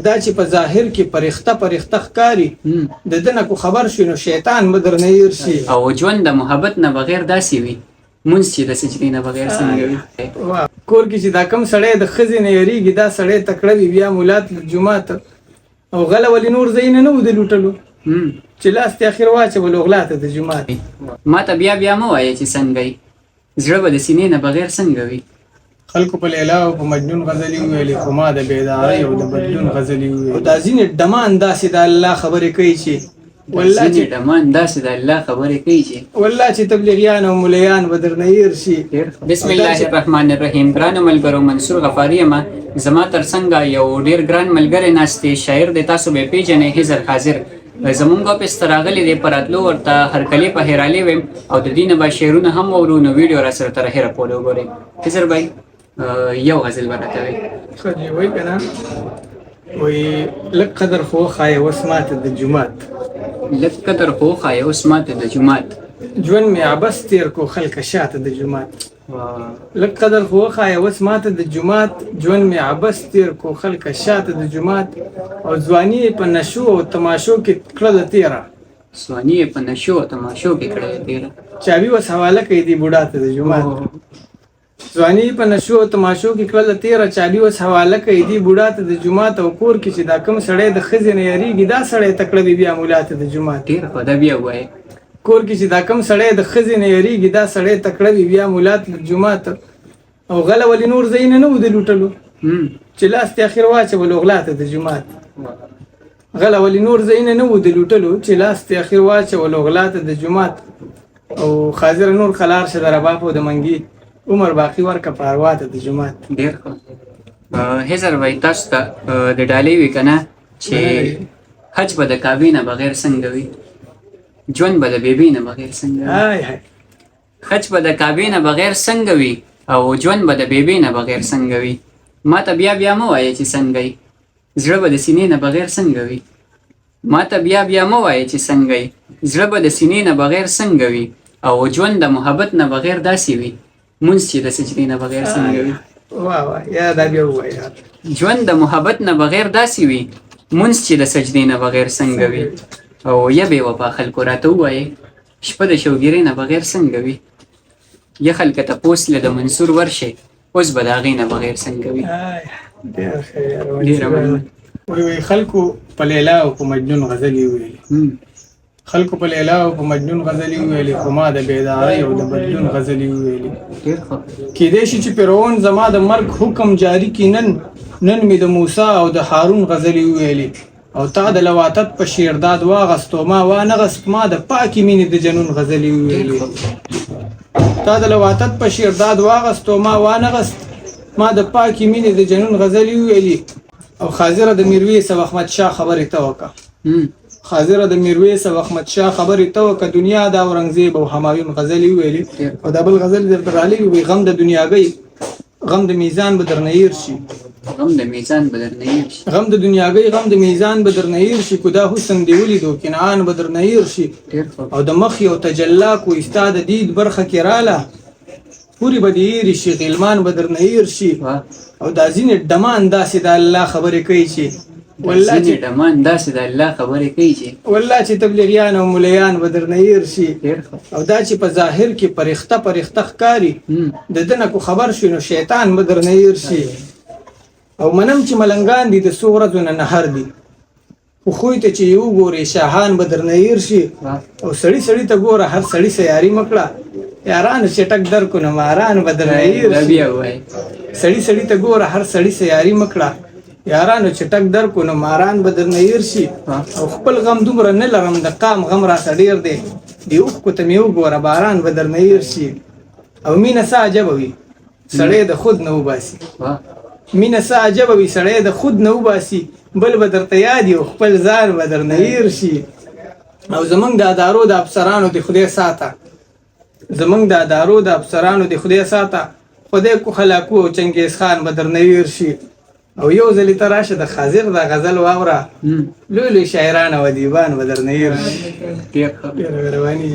دا چې په ظاهر کې پرخته ښکاري د ده نه کو خبر شي نو شیطان به درنه هېر شي. او ژوند د محبت نه بغیر داسې وي مونځ چې د سجدې نه بغیر څنګه وي. کور کې چې دا کم سړی د ښځې نه یېرېږي دا سړی تکړه وي بیا مولات جومات او غله ولې نور ځایونه نه وو د لوټلو چې لاس ته اخر واچولو غلا ته د جومات. ما ته بیا مه وایه چې څنګه وي زړه به د سینې نه بغیر څنګه وي. خلکو په لیلا او په مجنون غزلې وویلې خو ما د بیدارۍ او د بدلون غزلې وویلې. او دا ځینې ډمان داسې د الله خبرې کوي چې والله چې ډمان داسې د الله خبرې کوي چې والله چې تبلیغیان او ملیان به درنه هېر شي. بسم الله الرحمن الرحیم. ګرانو ملګرو منصور غفاري یم. زما تر څنګه یو ډېر ګران ملګری ناست دی شاعر دی تاسو به یې پیژنئ حضر حاضر. زمونږ اپس ته راغلی دی په راتلو ورته هرکلې په هیرالې ویم او د دې نه به شعرونه هم واورو نو ویډیو را سره تر هیره پورې وګورئ. حضر بھائی یو غزل به راته وایي. ښه دی وایي که نه وایي لږ قدر خو وښایه اوس ماته د جومات لږ قدر خو وښایه اوس ماته د جومات ژوند مې عبس تېر کو خلکه شاته د جومات. لږ قدر خو وښایه اوس ماته د جومات ژوند مې عبس تېر کو خلکه شاته د جومات او ځواني یې په نشو او تماشو کې کړله تېره ځواني یې په نشو او تماشو کې کړله تېره چابي اوس حواله کوي دې بوډا ته د جومات. ځواني په نشو او تماشو کې کړله تېره چابي اوس حواله کوي دې بوډا ته د جومات او کور کې چې دا کوم سړی د ښځې نه یېرېږي دا سړی تکړه وي بیا مولا ته د جومات. ډېر ښه ده بیا ووایه. کور کې چې دا کوم سړی د ښځې نه یېرېږي دا سړی تکړه وي بیا مولا ته د جومات او غله ولې نور ځایونه نه وو د لوټلو چې لاس ته اخر واچولو غلا ته د جومات. غله ولې نور ځایونه نه وو د لوټلو چې لاس ته اخر واچولو غلا ته د جومات او خاضر نور خلار شه د رباب او د منګي عمر باقي ورکه په اروا ته د جومات. ډېر ښه. حضر بھائی تاسو ته د ډالۍ وي که نه چې حج به د کعبې نه بغیر څنګه وي ژوند به د بیبي نه بغیر څنګه وي. حج به د کعبې نه بغیر څنګه وي او ژوند به د بیبي نه بغیر څنګه وي. ما ته بیا مه وایه چې څنګه وي زړه به د سینې نه بغیر څنګه وي. ما ته بیا مه وایه چې څنګه وي زړه به د سینې نه بغیر څنګه وي او ژوند د محبت نه بغیر داسې وي مونځ چې د سجدې نه بغیر څنګه وي. ژوند د محبت نه بغیر داسې وي مونځ چې د سجدې نه بغیر څنګه وي. او یا بې وفا خلکو راته ووایې شپه د شوګیرۍ نه بغیر څنګه وي. یا خلکه تپوس له د منصور ورشئ اوس به د هغې نه بغیر څنګه وي. ډېره مننه. وایي خلکو په لیلا او په مجنون غزلې وویلې خلکو په لیلا او په مجنون غزلې وویلې خو ما د بیدارۍ او د بدلون غزلې وویلې. کیدای شي چې فرعون زما د مرګ حکم جاري کړي نن مې د موسی او د هارون غزلې وویلې او تا د لواتت په شیرداد واغستو ما وانغست ما د پاکې مینې د جنون غزلې وویلې. تا د لواتت په شیرداد واغستو ما وانغست ما د پاکې مینې د جنون غزلې وویلې. او خاضره د میرویس او احمد شاه خبرې ته وکړه خاضره د میرویس او احمد شاه خبرې ته وکړه دنیا د اورنګزیب او همایون غزلې وویلې. او دا بل غزل درته رالیږي وایي غم د دنیاګۍ غم د میزان به درنه هېر شي. غم د میزان به درنه هېر شي. غم د دنیاګۍ غم د میزان به درنه هېر شي کو دا حسن دې ولیدو کنعان به درنه هېر شي. او د مخ یو تجلا کو ستا د دید برخه کې راله پورې به دې هېرې شي غلمان به درنه هېر شي. او دا ځینې ډمان داسې د الله خبرې کوي چې والله چې تبلیغیان او ملیان به درنه هېر شي. او دا چې په ظاهر کې پرخته ښکاري د ده نه کو خبر شي نو شیطان به درنه هېر شي. او منم چې ملنګان دي د څو ورځو نه نهر دي خو خوی ته چې یو ګورې شاهان به درنه هېر شي. او سړي ته ګوره هر سړي سیاري مه کړه یارانو چټک در کو نه ماران به درنه هېر شي. سړي ته ګوره هر سړي سیاري مه کړه یارانو چټک در کو نه ماران به درنه هېر شي. او خپل غم دومره نه لرم د قام غم راته ډېر دی د اوښکو ته مې وګوره باران به درنه هېر شي. او مینه څه عجبه وي سړی د خود نه وباسي مینه څه عجبه وي سړی د خود نه وباسي بل به درته یاد او خپل ځان به درنه هېر شي. او زمونږ د ادارو د افسرانو د خدای ساته زمونږ د ادارو د افسرانو د خدای ساته خدای کو خلاکو او چنګیز خان به درنه هېر شي. او یو ځلې ته راشه د خاضر د غزل واوره لوی شاعران او ادیبان به درنه هېر شي. ډېره مهرباني